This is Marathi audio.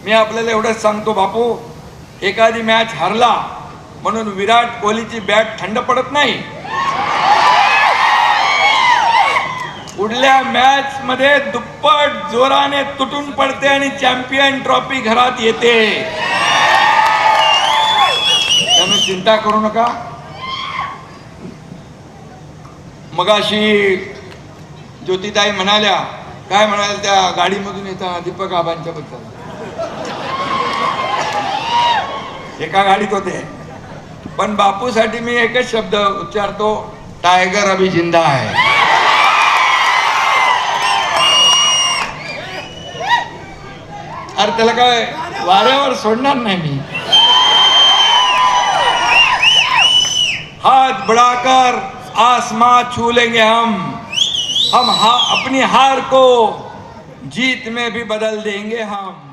मी आपल्याला एवढंच सांगतो बापू, एखादी मॅच हरला म्हणून विराट कोहलीची बॅट थंड पडत नाही. पुढल्या मॅच मध्ये दुप्पट जोराने तुटून पडते आणि चॅम्पियन ट्रॉफी घरात येते. त्यामुळे चिंता करू नका. मगाशी ज्योतिताई म्हणाल्या, काय म्हणाल्या त्या गाडीमधून येता दीपक आबांच्या बद्दल, एका गाडीत होते. पण बापूसाठी मी एकच शब्द उच्चारतो, टायगर अभी जिंदा है. अरे त्याला काय वाऱ्यावर सोडणार नाही मी. हाथ बढ़ाकर आसमां छू लेंगे हम अपनी हार को जीत में भी बदल देंगे हम.